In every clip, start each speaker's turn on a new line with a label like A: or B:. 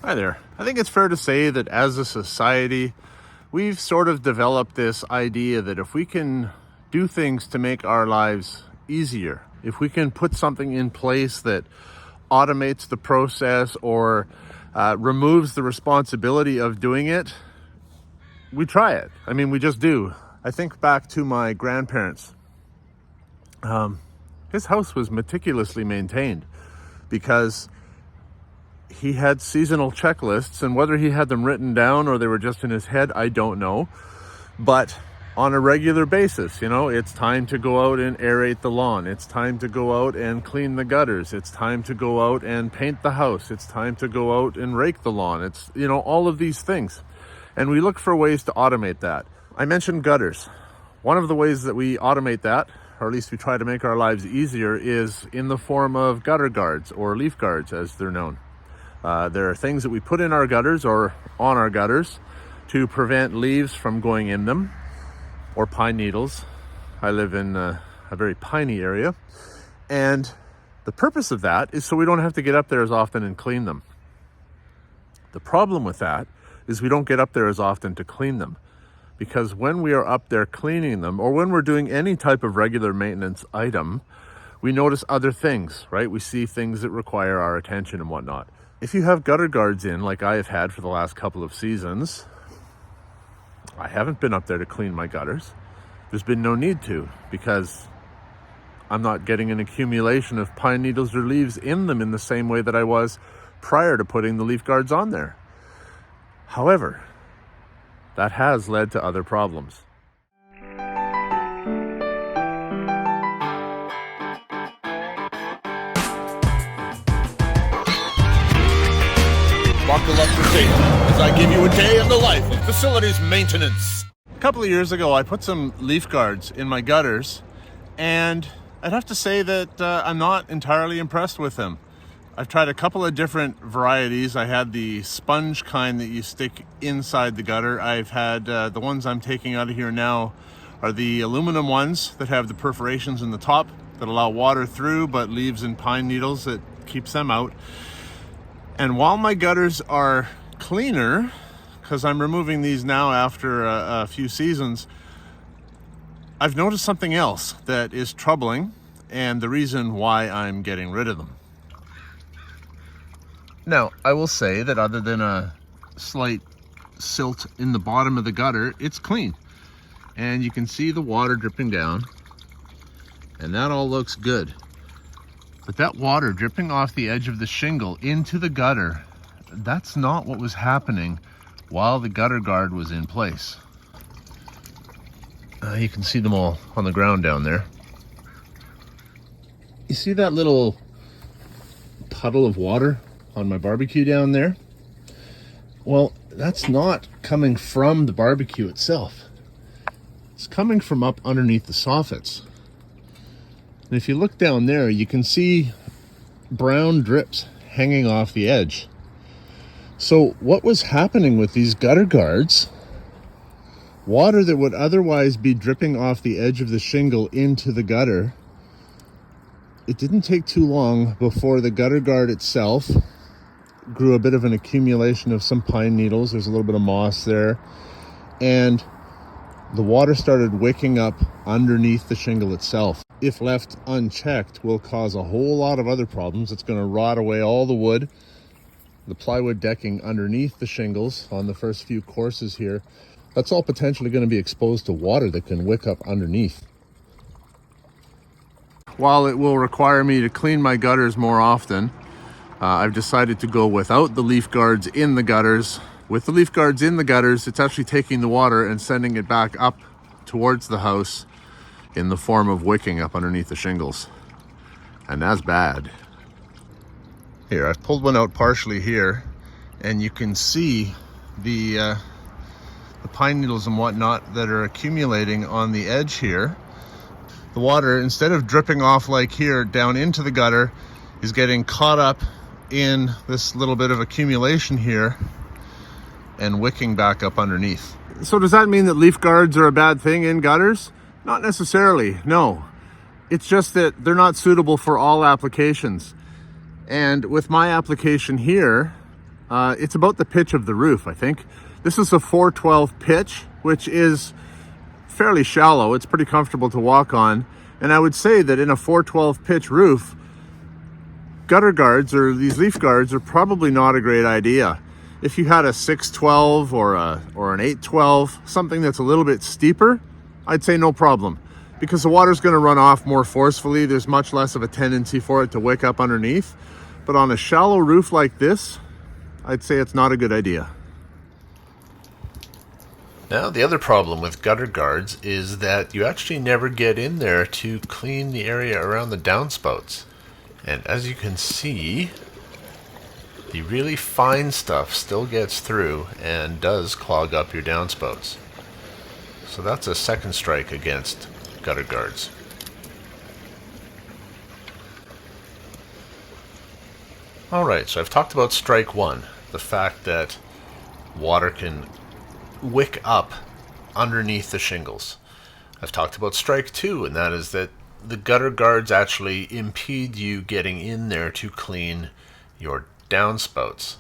A: Hi there. I think it's fair to say that as a society, we've sort of developed this idea that if we can do things to make our lives easier, if we can put something in place that automates the process or removes the responsibility of doing it, we try it. I mean, we just do. I think back to my grandparents. His house was meticulously maintained because he had seasonal checklists, and whether he had them written down or they were just in his head, I don't know. But on a regular basis, it's time to go out and aerate the lawn. It's time to go out and clean the gutters. It's time to go out and paint the house. It's time to go out and rake the lawn. It's, all of these things. And we look for ways to automate that. I mentioned gutters. One of the ways that we automate that, or at least we try to make our lives easier, is in the form of gutter guards, or leaf guards as they're known. There are things that we put in our gutters or on our gutters to prevent leaves from going in them, or pine needles. I live in a very piney area, and the purpose of that is so we don't have to get up there as often and clean them. The problem with that is we don't get up there as often to clean them, because when we are up there cleaning them, or when we're doing any type of regular maintenance item, we notice other things, right? We see things that require our attention and whatnot. If you have gutter guards in, like I have had for the last couple of seasons, I haven't been up there to clean my gutters. There's been no need to, because I'm not getting an accumulation of pine needles or leaves in them in the same way that I was prior to putting the leaf guards on there. However, that has led to other problems.
B: Buckle up for safety as I give you a day in the life of facilities maintenance.
A: A couple of years ago, I put some leaf guards in my gutters, and I'd have to say that I'm not entirely impressed with them. I've tried a couple of different varieties. I had the sponge kind that you stick inside the gutter. I've had the ones I'm taking out of here now are the aluminum ones that have the perforations in the top that allow water through, but leaves and pine needles that keeps them out. And while my gutters are cleaner, because I'm removing these now after a few seasons, I've noticed something else that is troubling, and the reason why I'm getting rid of them. Now, I will say that other than a slight silt in the bottom of the gutter, it's clean. And you can see the water dripping down, and that all looks good. But that water dripping off the edge of the shingle into the gutter, that's not what was happening while the gutter guard was in place. You can see them all on the ground down there. You see that little puddle of water on my barbecue down there? Well, that's not coming from the barbecue itself. It's coming from up underneath the soffits. And if you look down there, you can see brown drips hanging off the edge. So what was happening with these gutter guards, water that would otherwise be dripping off the edge of the shingle into the gutter, it didn't take too long before the gutter guard itself grew a bit of an accumulation of some pine needles. There's a little bit of moss there. And the water started wicking up underneath the shingle itself. If left unchecked, will cause a whole lot of other problems. It's going to rot away all the wood, the plywood decking underneath the shingles on the first few courses here. That's all potentially going to be exposed to water that can wick up underneath. While it will require me to clean my gutters more often, I've decided to go without the leaf guards in the gutters. With the leaf guards in the gutters, it's actually taking the water and sending it back up towards the house in the form of wicking up underneath the shingles. And that's bad. Here, I've pulled one out partially here, and you can see the pine needles and whatnot that are accumulating on the edge here. The water, instead of dripping off like here down into the gutter, is getting caught up in this little bit of accumulation here and wicking back up underneath. So does that mean that leaf guards are a bad thing in gutters? Not necessarily, no. It's just that they're not suitable for all applications. And with my application here, It's about the pitch of the roof, I think. This is a 412 pitch, which is fairly shallow. It's pretty comfortable to walk on. And I would say that in a 412 pitch roof, gutter guards or these leaf guards are probably not a great idea. If you had a 612 or an 812, something that's a little bit steeper, I'd say no problem, because the water's going to run off more forcefully. There's much less of a tendency for it to wick up underneath. But on a shallow roof like this, I'd say it's not a good idea.
C: Now, the other problem with gutter guards is that you actually never get in there to clean the area around the downspouts. And as you can see, the really fine stuff still gets through and does clog up your downspouts. So that's a second strike against gutter guards. Alright, so I've talked about strike one, the fact that water can wick up underneath the shingles. I've talked about strike two, and that is that the gutter guards actually impede you getting in there to clean your downspouts.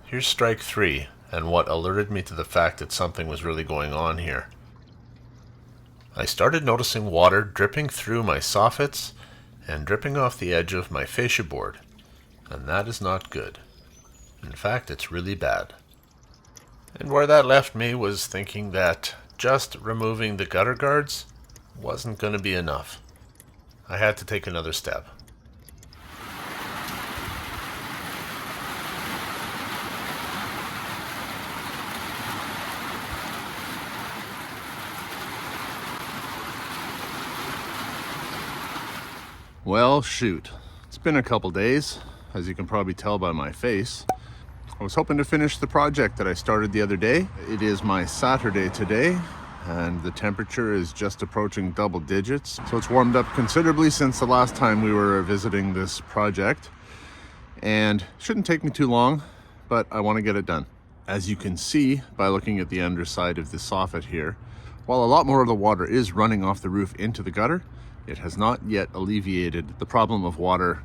C: Here's strike three, and what alerted me to the fact that something was really going on here. I started noticing water dripping through my soffits and dripping off the edge of my fascia board, and that is not good. In fact, it's really bad. And where that left me was thinking that just removing the gutter guards wasn't going to be enough. I had to take another step.
A: Well, shoot. It's been a couple days, as you can probably tell by my face. I was hoping to finish the project that I started the other day. It is my Saturday today, and the temperature is just approaching double digits. So it's warmed up considerably since the last time we were visiting this project. And shouldn't take me too long, but I want to get it done. As you can see by looking at the underside of the soffit here, while a lot more of the water is running off the roof into the gutter, it has not yet alleviated the problem of water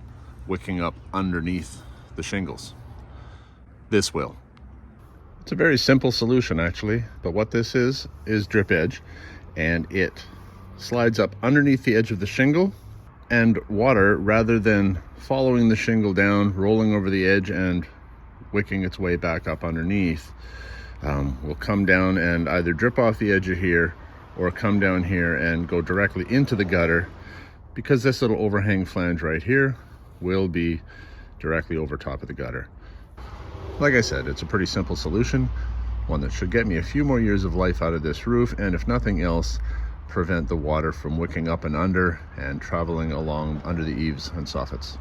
A: wicking up underneath the shingles. This will. It's a very simple solution actually, but what this is drip edge, and it slides up underneath the edge of the shingle, and water, rather than following the shingle down, rolling over the edge and wicking its way back up underneath, will come down and either drip off the edge of here or come down here and go directly into the gutter, because this little overhang flange right here will be directly over top of the gutter. Like I said, it's a pretty simple solution, one that should get me a few more years of life out of this roof, and if nothing else, prevent the water from wicking up and under and traveling along under the eaves and soffits.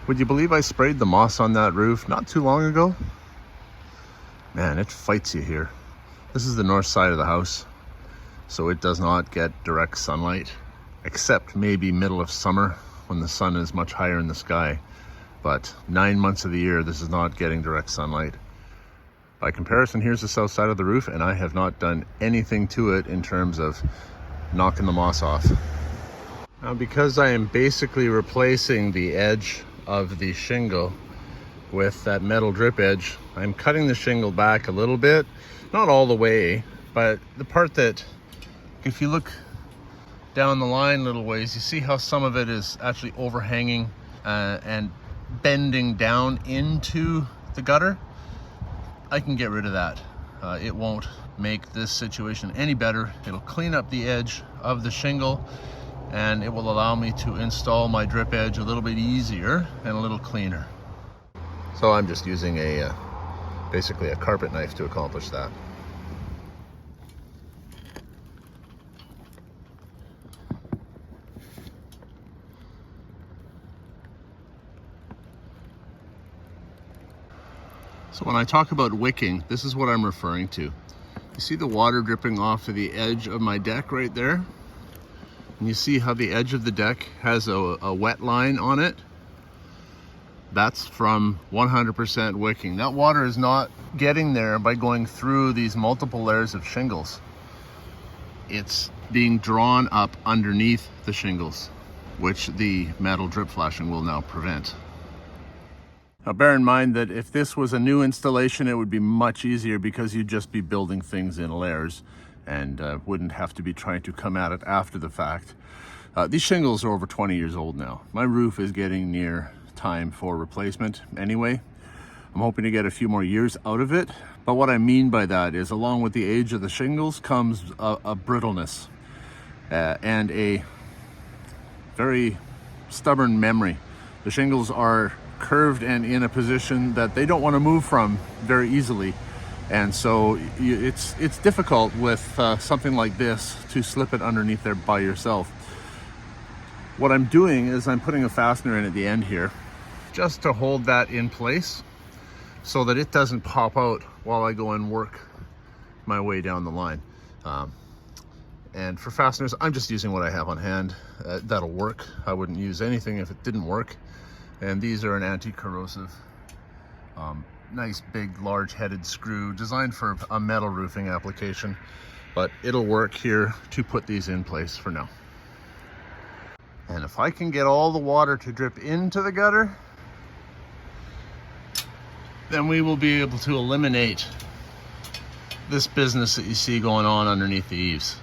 A: Would you believe I sprayed the moss on that roof not too long ago? Man, it fights you here. This is the north side of the house, so it does not get direct sunlight, except maybe middle of summer when the sun is much higher in the sky. But 9 months of the year, this is not getting direct sunlight. By comparison, here's the south side of the roof, and I have not done anything to it in terms of knocking the moss off. Now, because I am basically replacing the edge of the shingle with that metal drip edge, I'm cutting the shingle back a little bit, not all the way, but the part that, if you look down the line little ways, you see how some of it is actually overhanging and bending down into the gutter. I can get rid of that. It won't make this situation any better. It'll clean up the edge of the shingle, and it will allow me to install my drip edge a little bit easier and a little cleaner. So I'm just using basically a carpet knife to accomplish that. So when I talk about wicking, this is what I'm referring to. You see the water dripping off of the edge of my deck right there? And you see how the edge of the deck has a wet line on it? That's from 100% wicking. That water is not getting there by going through these multiple layers of shingles. It's being drawn up underneath the shingles, which the metal drip flashing will now prevent. Now bear in mind that if this was a new installation, it would be much easier because you'd just be building things in layers and wouldn't have to be trying to come at it after the fact. These shingles are over 20 years old now. My roof is getting near time for replacement anyway. I'm hoping to get a few more years out of it. But what I mean by that is along with the age of the shingles comes a brittleness and a very stubborn memory. The shingles are curved and in a position that they don't want to move from very easily. And so it's difficult with something like this to slip it underneath there by yourself. What I'm doing is I'm putting a fastener in at the end here just to hold that in place so that it doesn't pop out while I go and work my way down the line. And for fasteners, I'm just using what I have on hand. That'll work. I wouldn't use anything if it didn't work. And these are an anti-corrosive, nice big large headed screw designed for a metal roofing application, but it'll work here to put these in place for now. And if I can get all the water to drip into the gutter, then we will be able to eliminate this business that you see going on underneath the eaves.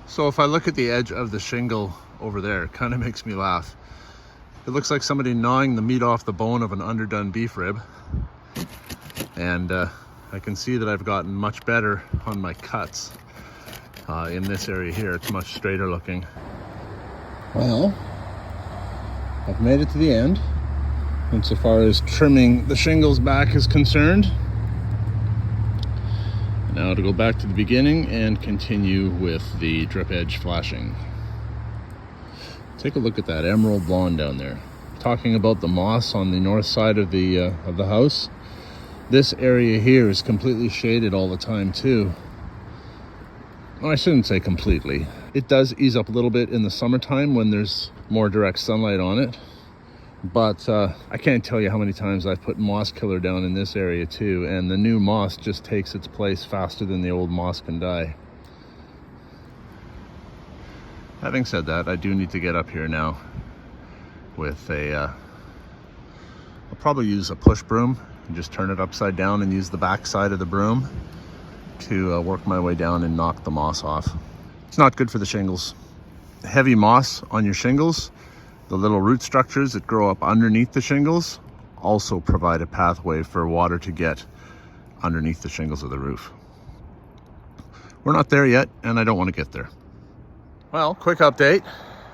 A: So if I look at the edge of the shingle over there, it kind of makes me laugh. It looks like somebody gnawing the meat off the bone of an underdone beef rib. And I can see that I've gotten much better on my cuts in this area here. It's much straighter looking. Well, I've made it to the end insofar as trimming the shingles back is concerned. Now to go back to the beginning and continue with the drip edge flashing. Take a look at that emerald blonde down there. Talking about the moss on the north side of the house. This area here is completely shaded all the time too. Well, I shouldn't say completely. It does ease up a little bit in the summertime when there's more direct sunlight on it. But I can't tell you how many times I've put moss killer down in this area too, and the new moss just takes its place faster than the old moss can die. Having said that, I do need to get up here now with I'll probably use a push broom and just turn it upside down and use the back side of the broom to work my way down and knock the moss off. It's not good for the shingles. Heavy moss on your shingles, the little root structures that grow up underneath the shingles also provide a pathway for water to get underneath the shingles of the roof. We're not there yet, and I don't want to get there. Well, quick update.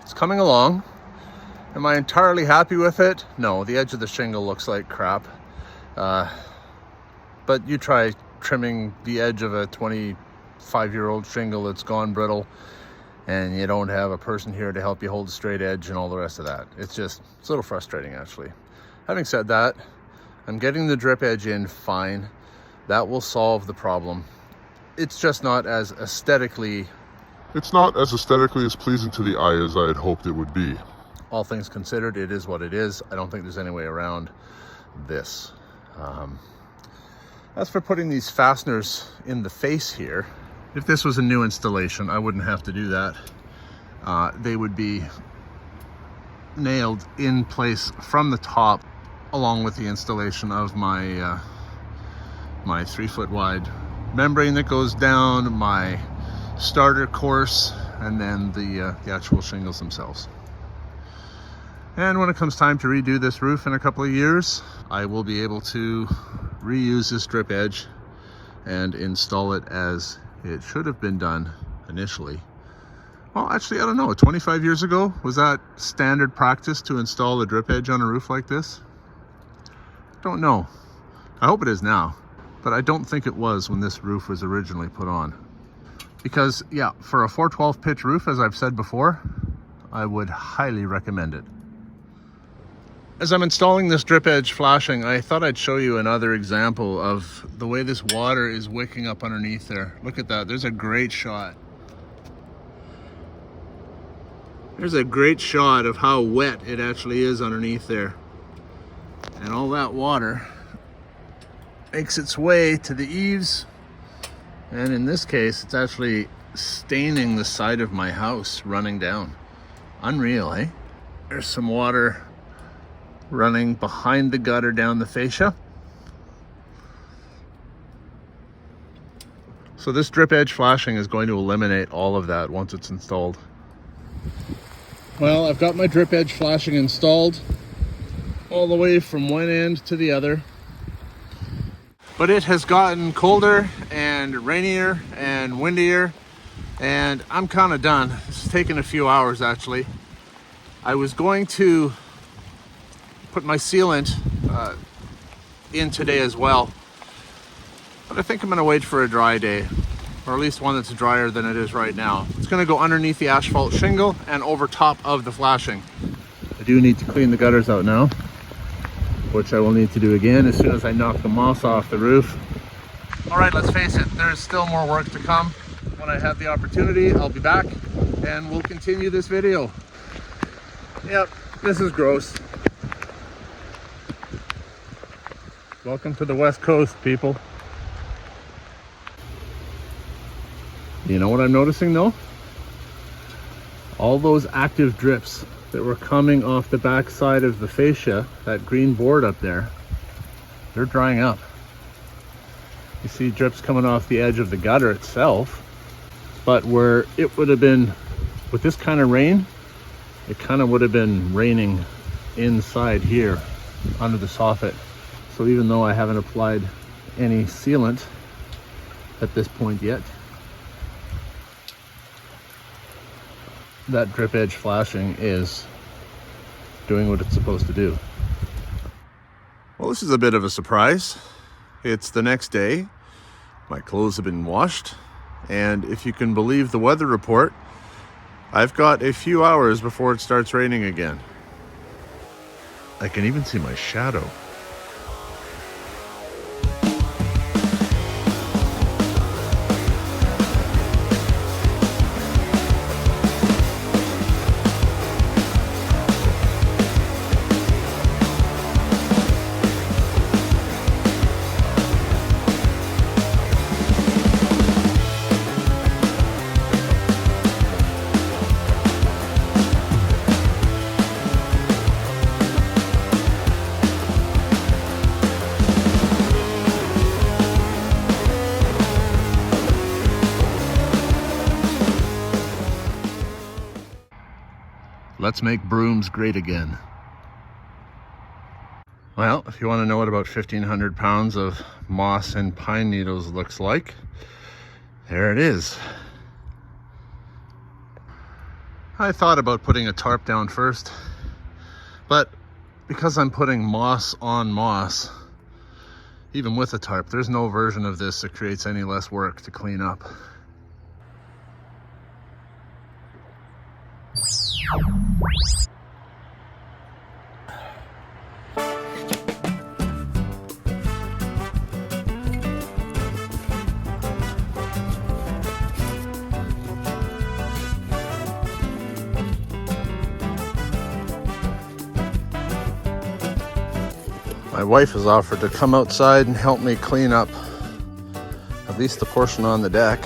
A: It's coming along. Am I entirely happy with it? No, the edge of the shingle looks like crap. But you try trimming the edge of a 25-year-old shingle that's gone brittle, and you don't have a person here to help you hold a straight edge and all the rest of that. It's a little frustrating, actually. Having said that, I'm getting the drip edge in fine. That will solve the problem. It's just not as aesthetically...
D: It's not as aesthetically as pleasing to the eye as I had hoped it would be.
A: All things considered, it is what it is. I don't think there's any way around this. As for putting these fasteners in the face here, if this was a new installation, I wouldn't have to do that. They would be nailed in place from the top along with the installation of my my 3-foot wide membrane that goes down, my starter course, and then the actual shingles themselves. And when it comes time to redo this roof in a couple of years, I will be able to reuse this drip edge and install it as it should have been done initially. Well, actually, I don't know. 25 years ago, was that standard practice to install a drip edge on a roof like this? Don't know. I hope it is now, but I don't think it was when this roof was originally put on. Because, yeah, for a 412 pitch roof, as I've said before, I would highly recommend it. As I'm installing this drip edge flashing, I thought I'd show you another example of the way this water is wicking up underneath there. Look at that. There's a great shot. There's a great shot of how wet it actually is underneath there. And all that water makes its way to the eaves. And in this case, it's actually staining the side of my house running down. Unreal, eh? There's some water running behind the gutter down the fascia. So this drip edge flashing is going to eliminate all of that once it's installed. Well, I've got my drip edge flashing installed all the way from one end to the other. But it has gotten colder and rainier and windier, and I'm kind of done. It's taken a few hours actually. I was going to put my sealant in today as well, but I think I'm going to wait for a dry day, or at least one that's drier than it is right now. It's going to go underneath the asphalt shingle and over top of the flashing. I do need to clean the gutters out now, which I will need to do again as soon as I knock the moss off the roof. All right, let's face it, there's still more work to come. When I have the opportunity, I'll be back and we'll continue this video. Yep, this is gross. Welcome to the West Coast, people. You know what I'm noticing though? All those active drips that were coming off the back side of the fascia, that green board up there, they're drying up. You see drips coming off the edge of the gutter itself, but where it would have been, with this kind of rain, it kind of would have been raining inside here under the soffit. So even though I haven't applied any sealant at this point yet, that drip edge flashing is doing what it's supposed to do. Well, this is a bit of a surprise. It's the next day. My clothes have been washed, and if you can believe the weather report, I've got a few hours before it starts raining again. I can even see my shadow. Let's make brooms great again. Well, if you want to know what about 1,500 pounds of moss and pine needles looks like, there it is. I thought about putting a tarp down first, but because I'm putting moss on moss, even with a tarp, there's no version of this that creates any less work to clean up. My wife has offered to come outside and help me clean up at least the portion on the deck,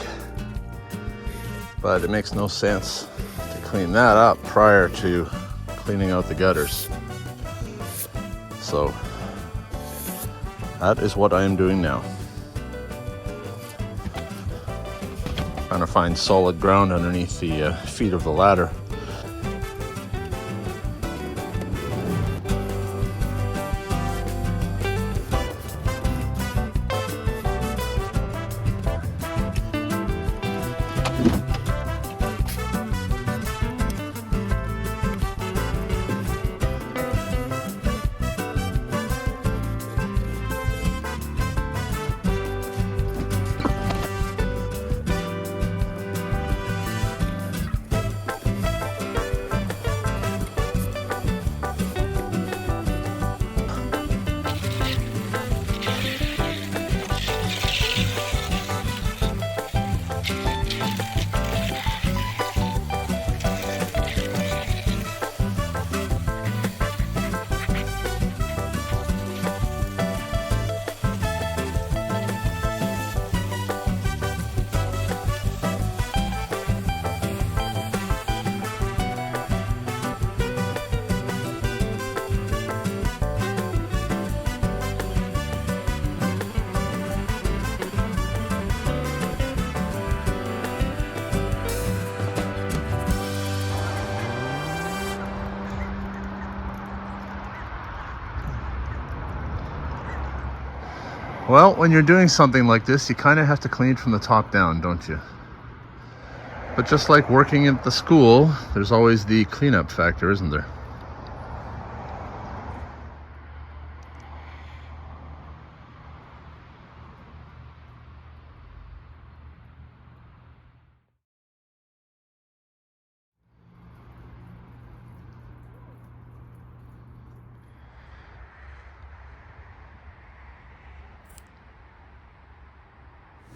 A: but it makes no sense to clean that up prior to cleaning out the gutters. So that is what I am doing now. Trying to find solid ground underneath the feet of the ladder. Well, when you're doing something like this, you kind of have to clean from the top down, don't you? But just like working at the school, there's always the cleanup factor, isn't there?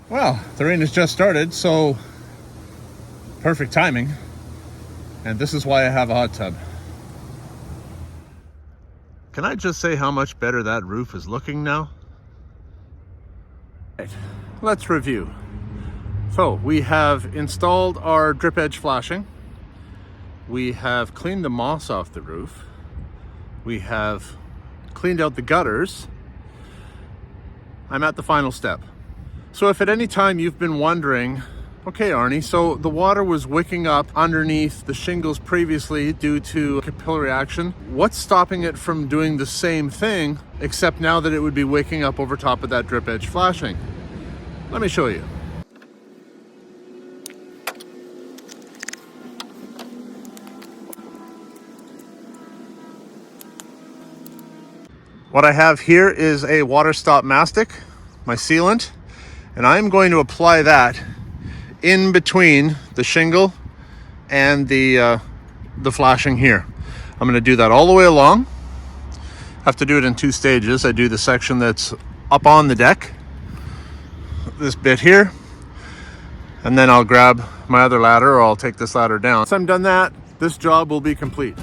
A: Well, the rain has just started, so perfect timing. And this is why I have a hot tub. Can I just say how much better that roof is looking now? Right, let's review. So we have installed our drip edge flashing. We have cleaned the moss off the roof. We have cleaned out the gutters. I'm at the final step. So if at any time you've been wondering, okay, Arne, so the water was wicking up underneath the shingles previously due to capillary action. What's stopping it from doing the same thing, except now that it would be wicking up over top of that drip edge flashing? Let me show you. What I have here is a water Stop Mastic, my sealant. And I'm going to apply that in between the shingle and the flashing here. I'm going to do that all the way along. I have to do it in 2 stages. I do the section that's up on the deck, this bit here, and then I'll grab my other ladder, or I'll take this ladder down. Once I'm done that, this job will be complete.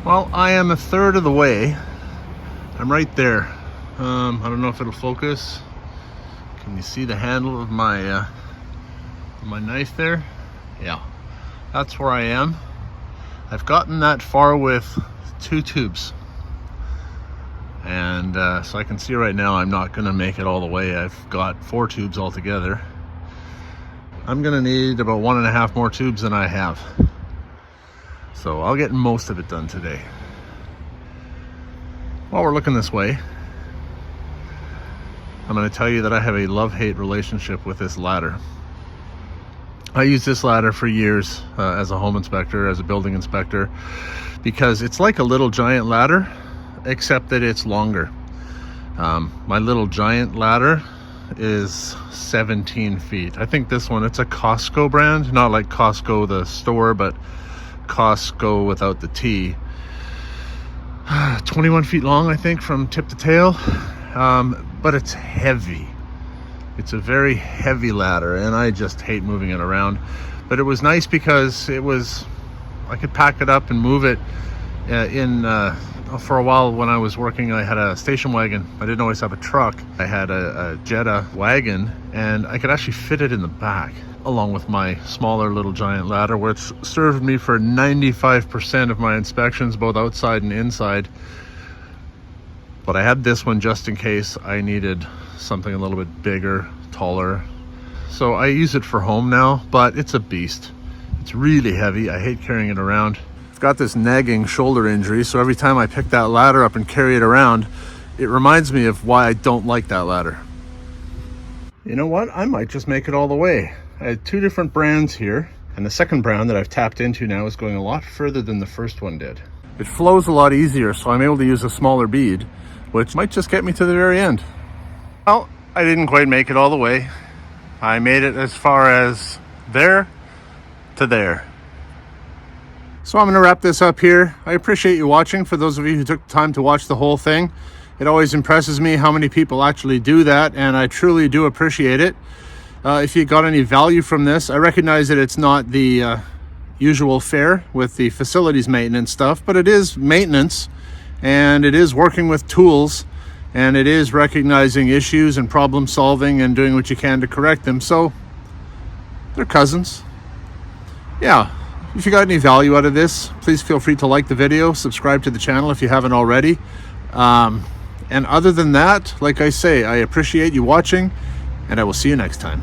A: Well, I am 1/3 of the way. I'm right there. I don't know if it'll focus. Can you see the handle of my knife there? Yeah, that's where I am. I've gotten that far with 2 tubes. And so I can see right now I'm not gonna make it all the way. I've got 4 tubes altogether. I'm gonna need about 1.5 more tubes than I have. So I'll get most of it done today. While we're looking this way, I'm going to tell you that I have a love-hate relationship with this ladder. I used this ladder for years as a home inspector, as a building inspector, because it's like a little giant ladder, except that it's longer. My little giant ladder is 17 feet. I think this one, it's a Costco brand, not like Costco the store, but Costco without the T. 21 feet long, I think, from tip to tail. But it's heavy. It's a very heavy ladder, and I just hate moving it around. But it was nice because I could pack it up and move it for a while. When I was working, I had a station wagon. I didn't always have a truck. I had a Jetta wagon, and I could actually fit it in the back, along with my smaller little giant ladder, which served me for 95% of my inspections, both outside and inside. But I had this one just in case I needed something a little bit bigger, taller. So I use it for home now, but it's a beast. It's really heavy. I hate carrying it around. I've got this nagging shoulder injury, so every time I pick that ladder up and carry it around, it reminds me of why I don't like that ladder. You know what? I might just make it all the way. I had 2 different brands here, and the second brand that I've tapped into now is going a lot further than the first one did. It flows a lot easier, so I'm able to use a smaller bead, which might just get me to the very end. Well, I didn't quite make it all the way. I made it as far as there to there. So I'm going to wrap this up here. I appreciate you watching. For those of you who took the time to watch the whole thing, It always impresses me how many people actually do that, and I truly do appreciate it. If you got any value from this, I recognize that it's not the usual fare with the facilities maintenance stuff, but it is maintenance, and it is working with tools, and it is recognizing issues and problem solving and doing what you can to correct them. So they're cousins. Yeah, if you got any value out of this, please feel free to like the video, subscribe to the channel if you haven't already. And other than that, like I say, I appreciate you watching, and I will see you next time.